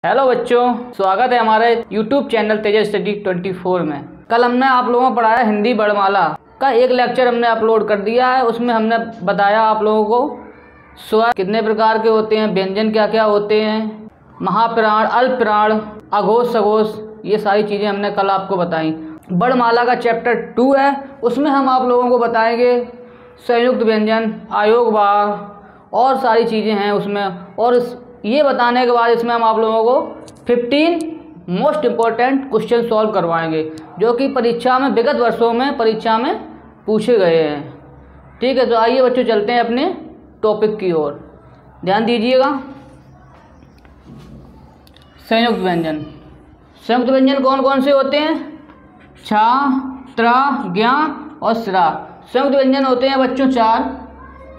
Hello बच्चों, स्वागत है हमारे YouTube चैनल तेजस स्टडी 24 में। कल हमने आप लोगों को पढ़ाया हिंदी वर्णमाला का एक लेक्चर हमने अपलोड कर दिया है। उसमें हमने बताया आप लोगों को स्वर कितने प्रकार के होते हैं, व्यंजन क्या क्या होते हैं, महाप्राण, अल्पप्राण, अघोष, सघोष, ये सारी चीज़ें हमने कल आपको बताई। वर्णमाला का चैप्टर 2 है, उसमें हम आप लोगों को बताएंगे संयुक्त व्यंजन, आयोग भाग और सारी चीज़ें हैं उसमें। और ये बताने के बाद इसमें हम आप लोगों को 15 मोस्ट इम्पोर्टेंट क्वेश्चन सॉल्व करवाएंगे जो कि परीक्षा में विगत वर्षों में परीक्षा में पूछे गए हैं। ठीक है, तो आइए बच्चों चलते हैं अपने टॉपिक की ओर, ध्यान दीजिएगा। संयुक्त व्यंजन। संयुक्त व्यंजन कौन कौन से होते हैं? छा, त्रा, ज्ञा और स्रा। संयुक्त व्यंजन होते हैं बच्चों 4,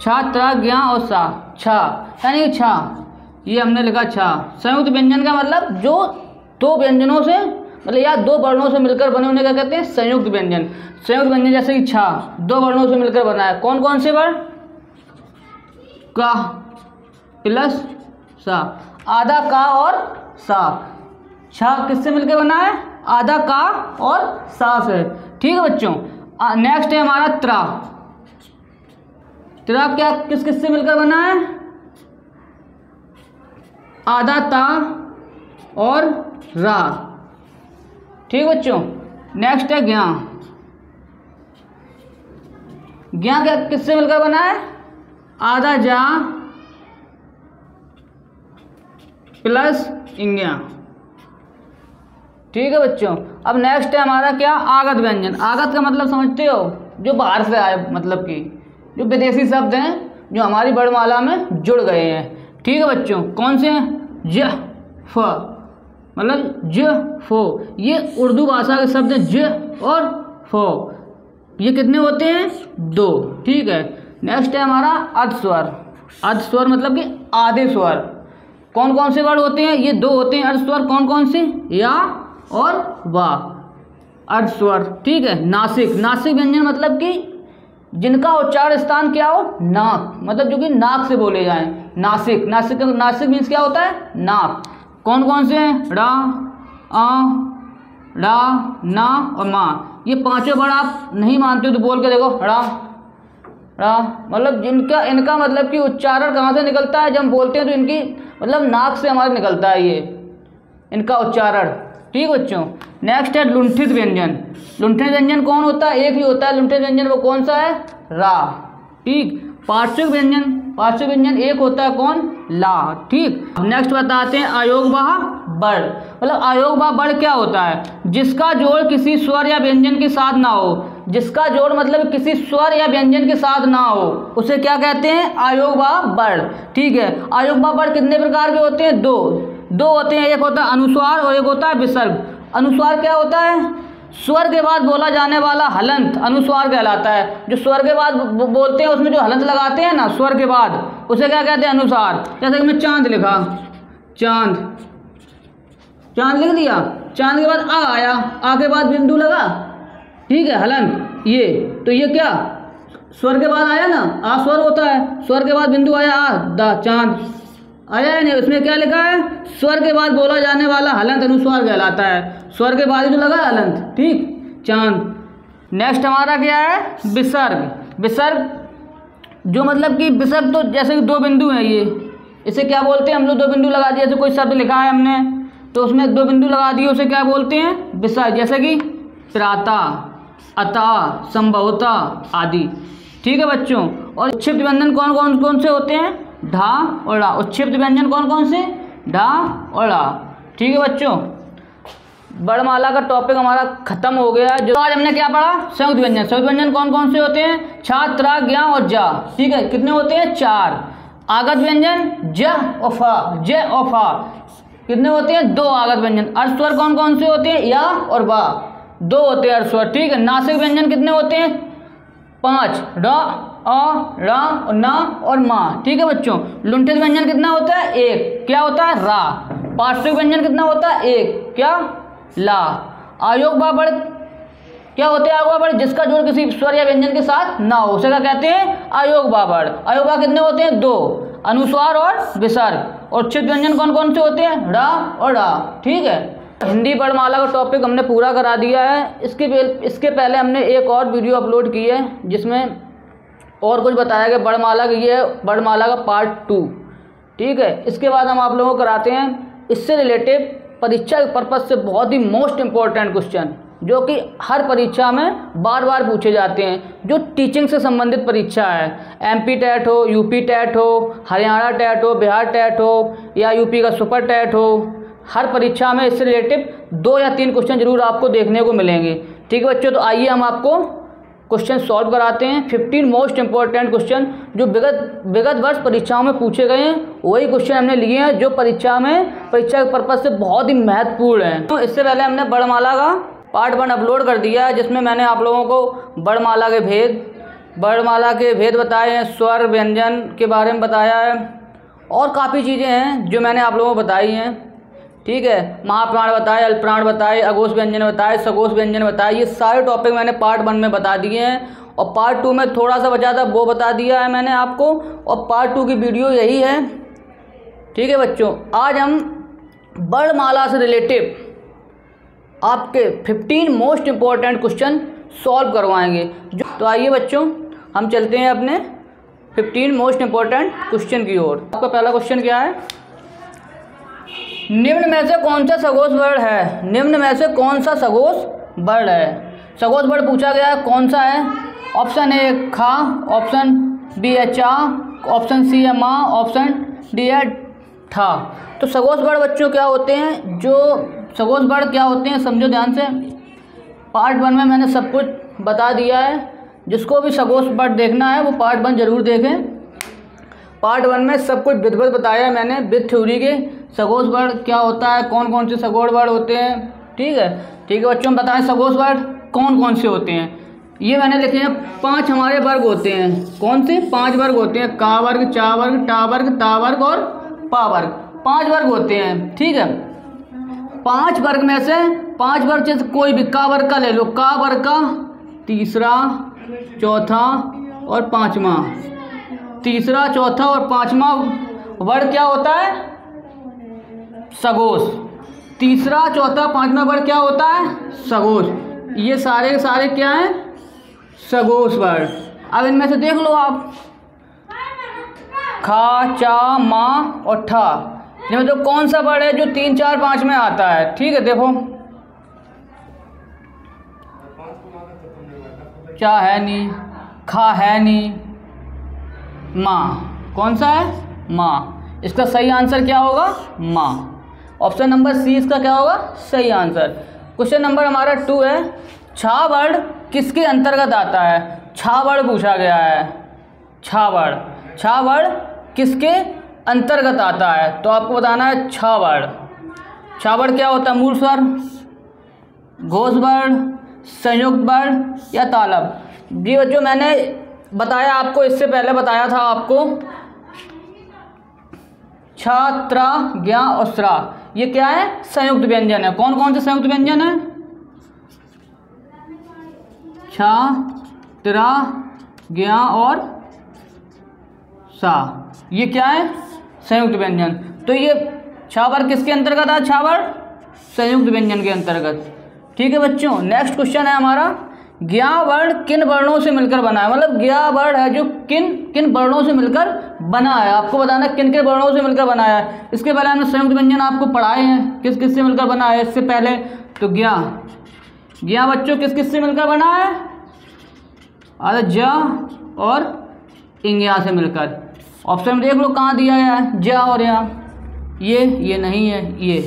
छा, त्रा, ज्ञा और सा। छा यानी छा, ये हमने लिखा छा। संयुक्त व्यंजन का मतलब जो दो व्यंजनों से मतलब या दो वर्णों से मिलकर बने उन्हें क्या कहते हैं? संयुक्त व्यंजन। संयुक्त व्यंजन जैसे कि छा दो वर्णों से मिलकर बना है। कौन कौन से वर्ण? का प्लस सा, आधा का और सा। छा किससे मिलकर बना है? आधा का और सा से। ठीक है बच्चों, नेक्स्ट है हमारा त्रा। त्रा क्या किस किस से मिलकर बना है? आधा ता और रा। ठीक बच्चों, नेक्स्ट है ज्ञा। ज्ञा क्या किससे मिलकर बना है? आधा जा प्लस इंज्ञा। ठीक है बच्चों, अब नेक्स्ट है हमारा क्या? आगत व्यंजन। आगत का मतलब समझते हो? जो बाहर से आए, मतलब कि जो विदेशी शब्द हैं जो हमारी वर्णमाला में जुड़ गए हैं। ठीक है बच्चों, कौन से हैं? ज, फ, मतलब ज, फो, ये उर्दू भाषा के शब्द हैं। ज और फो, ये कितने होते हैं? 2। ठीक है, नेक्स्ट है हमारा अर्धस्वर। अर्धस्वर मतलब कि आधे स्वर। कौन कौन से वर्ड होते हैं? ये 2 होते हैं अर्धस्वर। कौन कौन से? या और वा, अर्धस्वर। ठीक है, नासिक। नासिक व्यंजन मतलब कि जिनका उच्चारण स्थान क्या हो? नाक, मतलब जो कि नाक से बोले जाएं। नासिक। नासिक नासिक मीन्स क्या होता है? नाक। कौन कौन से हैं? रा, आ, रा, ना और मा। ये पांचों वर्ड आप नहीं मानते हो तो बोल के देखो। रा, रा मतलब जिनका इनका मतलब कि उच्चारण कहाँ से निकलता है? जब हम बोलते हैं तो इनकी मतलब नाक से हमारे निकलता है ये इनका उच्चारण। ठीक बच्चों, नेक्स्ट है लुंठित व्यंजन। लुंठित व्यंजन कौन होता है? एक ही होता है लुंठित व्यंजन। वो कौन सा है? रा। ठीक। पार्श्विक व्यंजन। पार्श्विक व्यंजन एक होता है। कौन? ला। ठीक। नेक्स्ट बताते हैं अयोग वाह बड़। मतलब अयोग वाह बड़ क्या होता है? जिसका जोड़ किसी स्वर या व्यंजन के साथ ना हो। जिसका जोड़ मतलब किसी स्वर या व्यंजन के साथ ना हो उसे क्या कहते हैं? अयोग वाह बड़। ठीक है, अयोग वाह बड़ कितने प्रकार के होते हैं? 2 होते हैं। एक होता है अनुस्वार और एक होता है विसर्ग। अनुस्वार क्या होता है? स्वर के बाद बोला जाने वाला हलंत अनुस्वार कहलाता है। जो स्वर के बाद बोलते हैं उसमें जो हलंत लगाते हैं ना स्वर के बाद, उसे क्या कहते हैं? अनुस्वार। जैसे कि मैं चांद लिखा, चांद, चांद लिख दिया। चांद के बाद आ आया, आ के बाद बिंदु लगा। ठीक है, हलंत। ये तो ये क्या स्वर के बाद आया ना? आ स्वर होता है, स्वर के बाद बिंदु आया, आ दा, चांद आया है नहीं। उसमें क्या लिखा है? स्वर के बाद बोला जाने वाला हलंत अनुस्वार कहलाता है। स्वर के बाद ही तो लगा हलंत। ठीक, चांद। नेक्स्ट हमारा क्या है? विसर्ग। विसर्ग जो मतलब कि विसर्ग तो जैसे कि 2 बिंदु हैं, ये इसे क्या बोलते हैं? हम लोग 2 बिंदु लगा दिए। जैसे कोई शब्द लिखा है हमने तो उसमें 2 बिंदु लगा दिए, उसे क्या बोलते हैं? विसर्ग। जैसे कि प्राता, अता, संभवता आदि। ठीक है बच्चों, और उच्छिप्त व्यंजन कौन कौन से होते हैं? ढा और ड़ा। उच्छिप्त व्यंजन कौन कौन से? ढा और ड़ा। ठीक है बच्चों, वर्णमाला का टॉपिक हमारा खत्म हो गया। जो आज हमने क्या पढ़ा? संयुक्त व्यंजन। संयुक्त व्यंजन कौन कौन से होते हैं? छा, त्रा, ज्ञा और जा। ठीक है, कितने होते हैं? 4। आगत व्यंजन ज और फा, ज और फा कितने होते हैं? 2 आगत व्यंजन। अर्धस्वर कौन कौन से होते हैं? या और वा, 2 होते हैं अर्धस्वर। ठीक है, नासिक व्यंजन कितने होते हैं? 5, रा, आ, रा और ना और मा। ठीक है बच्चों, लुंठित व्यंजन कितना होता है? 1। क्या होता है? रा। पार्श्विक व्यंजन कितना होता है? 1। क्या? ला। अयोग वाह बड़ क्या होते हैं? अयोग वाह बड़ जिसका जोड़ किसी स्वर या व्यंजन के साथ ना हो उसे क्या कहते हैं? अयोग वाह बड़। अयोग वाह कितने होते हैं? 2, अनुस्वार और विसर्ग। और उच्छिष्ट व्यंजन कौन कौन से होते हैं? ड़ा और डा। ठीक है, हिंदी वर्णमाला का टॉपिक हमने पूरा करा दिया है। इसके पहले हमने एक और वीडियो अपलोड की है जिसमें और कुछ बताया गया वर्णमाला की, ये वर्णमाला का पार्ट 2। ठीक है, इसके बाद हम आप लोगों को कराते हैं इससे रिलेटेड परीक्षा के पर्पज़ से बहुत ही मोस्ट इम्पोर्टेंट क्वेश्चन जो कि हर परीक्षा में बार बार पूछे जाते हैं, जो टीचिंग से संबंधित परीक्षा है। MP टेट हो, UP टेट हो, हरियाणा टेट हो, बिहार टेट हो या UP का सुपर टेट हो, हर परीक्षा में इससे रिलेटेड 2 या 3 क्वेश्चन जरूर आपको देखने को मिलेंगे। ठीक है बच्चों, तो आइए हम आपको क्वेश्चन सॉल्व कराते हैं। 15 मोस्ट इंपॉर्टेंट क्वेश्चन जो विगत वर्ष परीक्षाओं में पूछे गए हैं, वही क्वेश्चन हमने लिए हैं जो परीक्षा के पर्पज़ से बहुत ही महत्वपूर्ण हैं। तो इससे पहले हमने वर्णमाला का पार्ट 1 अपलोड कर दिया है जिसमें मैंने आप लोगों को वर्णमाला के भेद बताए हैं, स्वर व्यंजन के बारे में बताया है और काफ़ी चीज़ें हैं जो मैंने आप लोगों को बताई हैं। ठीक है, महाप्राण बताए, अल्पप्राण बताए, अघोष व्यंजन बताए, सघोष व्यंजन बताए, ये सारे टॉपिक मैंने पार्ट 1 में बता दिए हैं और पार्ट 2 में थोड़ा सा बचा था वो बता दिया है मैंने आपको, और पार्ट 2 की वीडियो यही है। ठीक है बच्चों, आज हम वर्णमाला से रिलेटेड आपके 15 मोस्ट इम्पॉर्टेंट क्वेश्चन सॉल्व करवाएंगे। तो आइए बच्चों, हम चलते हैं अपने 15 मोस्ट इम्पॉर्टेंट क्वेश्चन की ओर। आपका पहला क्वेश्चन क्या है? निम्न में से कौन सा सघोष वर्ण है? निम्न में से कौन सा सघोष वर्ण है? सघोष वर्ण पूछा गया है, कौन सा है? ऑप्शन ए खा, ऑप्शन बी है चा, ऑप्शन सी है माँ, ऑप्शन डी है ठा। तो सघोष वर्ण बच्चों क्या होते हैं? जो सघोष वर्ण क्या होते हैं समझो ध्यान से। पार्ट 1 में मैंने सब कुछ बता दिया है, जिसको भी सघोष वर्ण देखना है वो पार्ट 1 जरूर देखें। पार्ट 1 में सब कुछ विधिवत बताया है मैंने, विद थ्योरी के सघोष वर्ण क्या होता है, कौन कौन से सघोष वर्ण होते हैं। ठीक है बच्चों, हम बताएं सघोष वर्ण कौन कौन से होते हैं। ये मैंने लिखे हैं 5 हमारे वर्ग होते हैं। कौन से? 5 वर्ग होते हैं, का वर्ग, चा वर्ग, टा वर्ग, ता वर्ग और पा वर्ग। 5 वर्ग होते हैं। ठीक है, 5 वर्ग में से 5 वर्ग जैसे कोई भी का वर्ग का ले लो, का वर्ग का तीसरा, चौथा और 5वां। तीसरा, चौथा और 5वां वर्ग क्या होता है? सघोष। तीसरा, चौथा, 5वां वर्ग क्या होता है? सघोष। ये सारे के सारे क्या हैं? सघोष वर्ण। अब इनमें से देख लो आप, खा, चा, माँ और ठा, इनमें तो कौन सा वर्ण है जो 3, 4, 5 में आता है? ठीक है, देखो चा है नहीं, खा है नहीं, माँ कौन सा है? माँ। इसका सही आंसर क्या होगा? माँ। ऑप्शन नंबर सी इसका क्या होगा? सही आंसर। क्वेश्चन नंबर हमारा 2 है, छा वर्ण किसके अंतर्गत आता है? छा वर्ण पूछा गया है। छा वर्ण किसके अंतर्गत आता है? तो आपको बताना है छा वर्ण। छा वर्ण क्या होता है? मूल स्वर, घोष वर्ण, संयुक्त वर्ण या तालव्य। जी बच्चों, मैंने बताया आपको, इससे पहले बताया था आपको छ, त्रा, ज्ञा और स्रा, ये क्या है? संयुक्त व्यंजन है। कौन कौन से संयुक्त व्यंजन है? छ, त्रा, ज्ञा और सा, ये क्या है? संयुक्त व्यंजन। तो ये छा वर्ण किसके अंतर्गत है? छा वर्ण संयुक्त व्यंजन के अंतर्गत। ठीक है बच्चों, नेक्स्ट क्वेश्चन है हमारा, ज्ञा वर्ण किन वर्णों से मिलकर बना है? मतलब ज्ञा वर्ण है जो किन वर्णों से मिलकर बना है, आपको बताना है किन वर्णों से मिलकर बना है। इसके पहले हमने संयुक्त व्यंजन आपको पढ़ाए हैं, किस किस से मिलकर बना है इससे पहले। तो ज्ञा बच्चों किस किस से मिलकर बना है? अरे ज और इंग्या से मिलकर। ऑप्शन में देख लो कहाँ दिया है, ज और या। ये नहीं है, ये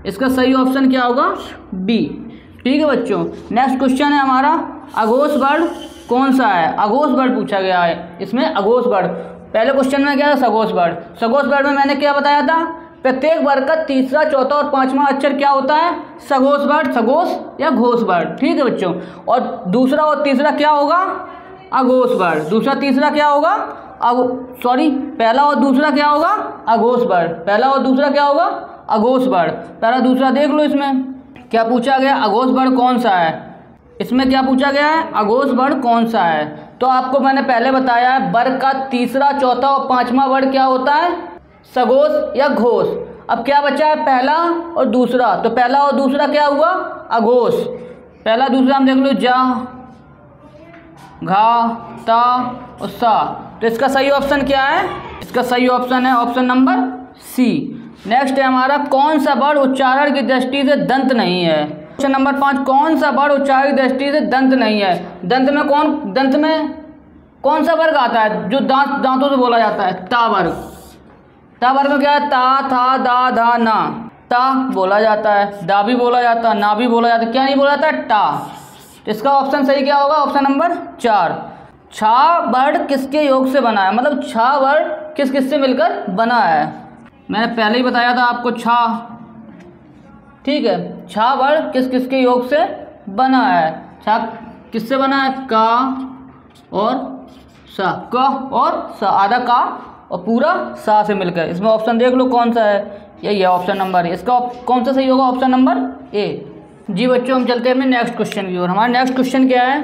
इसका सही ऑप्शन क्या होगा? बी। ठीक है बच्चों, नेक्स्ट क्वेश्चन है हमारा, अघोष वर्ण कौन सा है? अघोष वर्ण पूछा गया है इसमें। अघोष वर्ण पहले क्वेश्चन में क्या था? सघोष वर्ण। सघोष वर्ण में मैंने क्या बताया था? प्रत्येक वर्ग का तीसरा, चौथा और 5वां अक्षर क्या होता है? सघोष वर्ण, सघोष या घोष वर्ण। ठीक है बच्चों, और दूसरा और तीसरा क्या होगा? अघोष वर्ण। दूसरा तीसरा क्या होगा? पहला और दूसरा क्या होगा? अघोष वर्ण। पहला और दूसरा क्या होगा? अघोष वर्ण। पहला दूसरा देख लो, इसमें क्या पूछा गया? अघोष वर्ण कौन सा है? इसमें क्या पूछा गया है? अघोष वर्ण कौन सा है? तो आपको मैंने पहले बताया है, वर्ग का तीसरा, चौथा और 5वां वर्ण क्या होता है? सघोष या घोष। अब क्या बचा है, पहला और दूसरा, तो पहला और दूसरा क्या हुआ, अघोष। पहला दूसरा हम देख लो, जा, घा, ता और सा। तो इसका सही ऑप्शन क्या है, इसका सही ऑप्शन है ऑप्शन नंबर सी। नेक्स्ट है हमारा, कौन सा वर्ड उच्चारण की दृष्टि से दंत नहीं है। क्वेश्चन नंबर 5, कौन सा वर्ड उच्चारण की दृष्टि से दंत नहीं है। दंत में कौन सा वर्ग आता है जो दांतों से बोला जाता है, ता वर्ग। ता वर्ग में क्या है, ता, था, दा, धा, ना। ता बोला जाता है, दा भी बोला जाता है, ना भी बोला जाता है, क्या नहीं बोला जाता है, टा। तो इसका ऑप्शन सही क्या होगा, ऑप्शन नंबर 4। छा वर्ड किसके योग से बना है, मतलब छा वर्ड किस किस से मिलकर बना है। मैंने पहले ही बताया था आपको छा, ठीक है। छा वर्ड किस किस के योग से बना है, छा किससे बना है, का और सा, क और सा, आधा का और पूरा सा से मिलकर। इसमें ऑप्शन देख लो कौन सा है, यही है ऑप्शन नंबर ए। इसका कौन सा सही होगा, ऑप्शन नंबर ए। जी बच्चों, हम चलते हैं अपने नेक्स्ट क्वेश्चन की ओर। हमारा नेक्स्ट क्वेश्चन क्या है,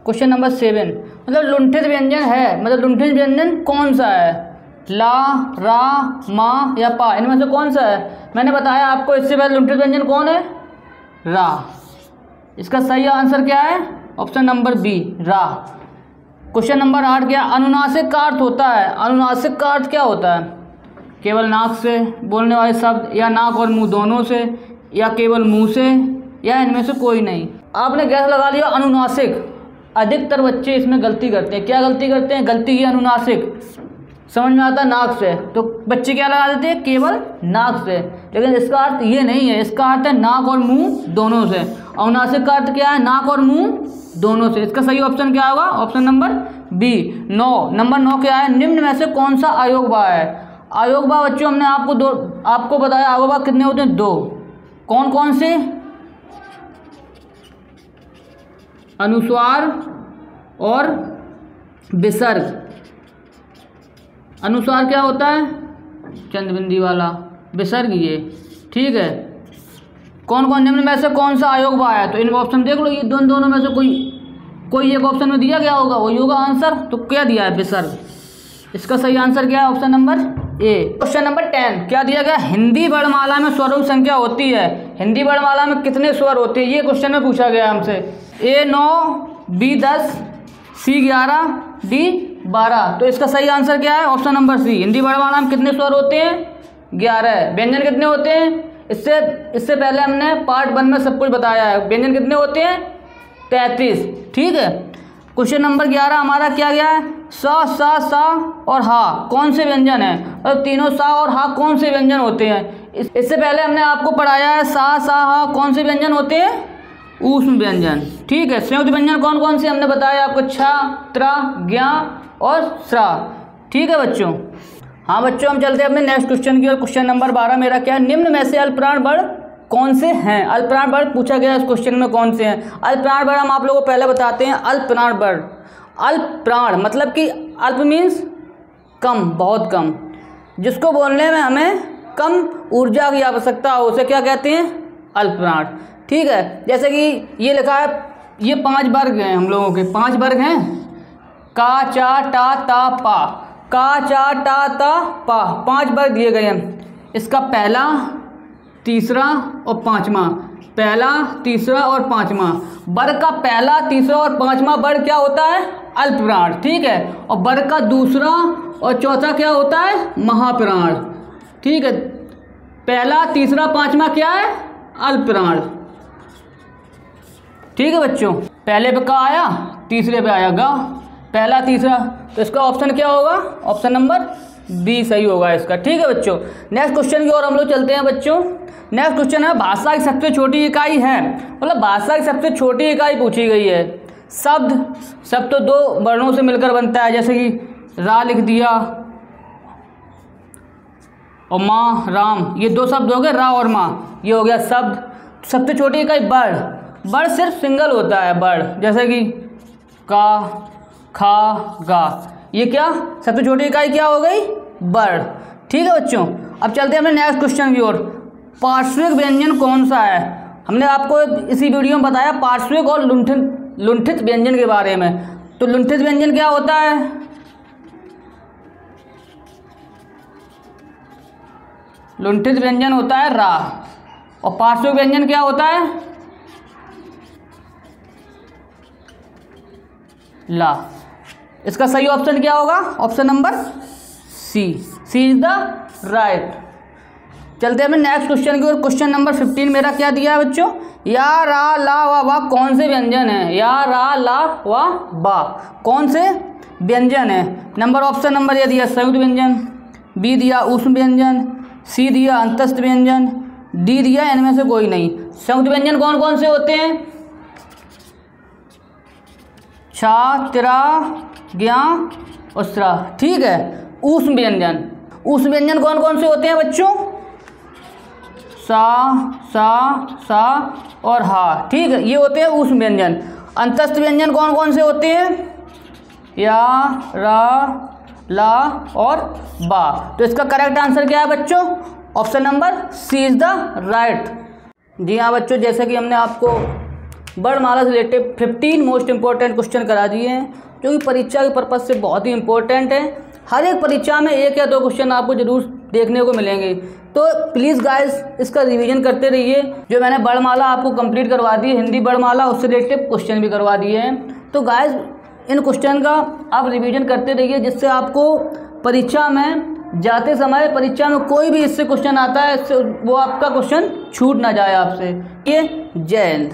क्वेश्चन नंबर 7। मतलब लुंठित व्यंजन है, मतलब लुंठित व्यंजन कौन सा है, ला, रा, मा या पा, इनमें से कौन सा है। मैंने बताया आपको इससे पहले लुंठित व्यंजन कौन है, रा। इसका सही आंसर क्या है, ऑप्शन नंबर बी, रा। क्वेश्चन नंबर 8 क्या, अनुनासिक का अर्थ होता है। अनुनासिक का अर्थ क्या होता है, केवल नाक से बोलने वाले शब्द, या नाक और मुंह दोनों से, या केवल मुंह से, या इनमें से कोई नहीं। आपने गैस लगा लिया अनुनासिक। अधिकतर बच्चे इसमें गलती करते हैं। क्या गलती करते हैं, गलती की अनुनासिक समझ में आता है नाक से, तो बच्चे क्या लगा देते हैं, केवल नाक से। लेकिन इसका अर्थ ये नहीं है, इसका अर्थ है नाक और मुंह दोनों से। अनुनासिक का अर्थ क्या है, नाक और मुंह दोनों से। इसका सही ऑप्शन क्या होगा, ऑप्शन नंबर बी, 9। नंबर 9 क्या है, निम्न में से कौन सा अयोगवा है। अयोगवा बच्चों हमने आपको बताया, अयोगवा कितने होते हैं, 2। कौन कौन से, अनुस्वार और विसर्ग। अनुस्वार क्या होता है, चंद्रबिंदी वाला, विसर्ग ये, ठीक है। कौन कौन निम्न में से कौन सा अयोगवा है, तो इन ऑप्शन देख लो, ये दोनों में से कोई एक ऑप्शन में दिया गया होगा, वही होगा आंसर। तो क्या दिया है, विसर्ग। इसका सही आंसर क्या है, option number A. Question number 10 क्या दिया गया, हिंदी वर्णमाला में स्वरों की संख्या होती है। हिंदी वर्णमाला में कितने स्वर होते हैं, ये क्वेश्चन में पूछा गया हमसे। ए 9, बी 10, सी 11, डी 12। तो इसका सही आंसर क्या है, ऑप्शन नंबर सी। हिंदी वर्णमाला में कितने स्वर होते हैं, 11। व्यंजन कितने होते हैं, इससे पहले हमने पार्ट 1 में सब कुछ बताया है। व्यंजन कितने होते हैं, 33, ठीक है। क्वेश्चन नंबर 11 हमारा क्या गया है, सा, सा, सा और हा कौन से व्यंजन है, और तीनों सा और हा कौन से व्यंजन होते हैं। इससे पहले हमने आपको पढ़ाया है, सा, सा, हा कौन से व्यंजन होते हैं, ऊष्म व्यंजन, ठीक है। संयुक्त व्यंजन कौन कौन से हमने बताया आपको, छ, त्र, ज्ञ और स्रा, ठीक है बच्चों। हाँ बच्चों, हम चलते हैं अपने नेक्स्ट क्वेश्चन की ओर। क्वेश्चन नंबर 12 मेरा क्या है, निम्न में से अल्पप्राण वर्ड कौन से हैं। अल्पप्राण वर्ड पूछा गया इस क्वेश्चन में, कौन से हैं अल्पप्राण वर्ड, हम आप लोगों को पहले बताते हैं। अल्पप्राण वर्ड, अल्पप्राण मतलब कि अल्प मीन्स कम, बहुत कम, जिसको बोलने में हमें कम ऊर्जा की आवश्यकता हो, उसे क्या कहते हैं, अल्पप्राण, ठीक है। जैसे कि ये लिखा है, ये 5 वर्ग हैं हम लोगों के, 5 वर्ग हैं, का, चा, टा, ता, पा, का, चा, टा, ता, पा, 5 वर्ग दिए गए हैं। इसका पहला, तीसरा और पांचवा, पहला, तीसरा और पांचवा वर्ग का पहला, तीसरा और पांचवा वर्ग क्या होता है, अल्पप्राण, ठीक है। और वर्ग का दूसरा और चौथा क्या होता है, महाप्राण, ठीक है। पहला, तीसरा, पांचवा क्या है, अल्पप्राण, ठीक है बच्चों। पहले पे का आया, तीसरे पे आया गा, पहला, तीसरा, तो इसका ऑप्शन क्या होगा, ऑप्शन नंबर बी सही होगा इसका, ठीक है बच्चों। नेक्स्ट क्वेश्चन की ओर हम लोग चलते हैं बच्चों। नेक्स्ट क्वेश्चन है, भाषा की सबसे छोटी इकाई है, मतलब भाषा की सबसे छोटी इकाई पूछी गई है। शब्द तो 2 वर्णों से मिलकर बनता है, जैसे कि रा लिख दिया और माँ, राम, ये 2 शब्द हो गए, रा और माँ, ये हो गया शब्द। सबसे छोटी इकाई बड़ सिर्फ सिंगल होता है, बड़, जैसे कि का, खा, गा, ये क्या सबसे छोटी इकाई क्या हो गई, बड़, ठीक है बच्चों। अब चलते हैं अपने नेक्स्ट क्वेश्चन की ओर। पार्श्विक व्यंजन कौन सा है, हमने आपको इसी वीडियो में बताया पार्श्विक और लुंठित व्यंजन के बारे में। तो लुंठित व्यंजन क्या होता है, लुंठित व्यंजन होता है रा, और पार्श्विक व्यंजन क्या होता है? ला। इसका सही ऑप्शन क्या होगा? Option number C is the right. चलते हैं नेक्स्ट क्वेश्चन की ओर। क्वेश्चन नंबर 15 मेरा क्या दिया है बच्चों? या रा ला व बा कौन से व्यंजन है? या रा ला व बा कौन से व्यंजन है? नंबर ऑप्शन नंबर ये दिया संयुक्त व्यंजन, बी दिया ऊष्म व्यंजन, सी दिया अंतस्थ व्यंजन, डी दिया इनमें से कोई नहीं। संयुक्त व्यंजन कौन कौन से होते हैं? छा, तिरा, ज्ञा, उसरा। ठीक है। ऊष्म व्यंजन कौन कौन से होते हैं बच्चों? सा और हा। ठीक है, ये होते हैं ऊष्म व्यंजन। अंतस्थ व्यंजन कौन कौन से होते हैं? या, रा, ला और बा। तो इसका करेक्ट आंसर क्या है बच्चों? Option number C is the right. जी हाँ बच्चों, जैसे कि हमने आपको वर्णमाला से रिलेटेड 15 मोस्ट इंपॉर्टेंट क्वेश्चन करा दिए हैं, जो कि परीक्षा के पर्पज़ से बहुत ही इंपॉर्टेंट है। हर एक परीक्षा में 1 या 2 क्वेश्चन आपको जरूर देखने को मिलेंगे, तो प्लीज़ गाइस इसका रिवीजन करते रहिए। जो मैंने वर्णमाला आपको कंप्लीट करवा दी, हिंदी वर्णमाला, उससे रिलेटेड क्वेश्चन भी करवा दिए हैं। तो गाइस इन क्वेश्चन का आप रिवीजन करते रहिए, जिससे आपको परीक्षा में जाते समय परीक्षा में कोई भी इससे क्वेश्चन आता है, इससे वो आपका क्वेश्चन छूट ना जाए आपसे। ये जय हिंद।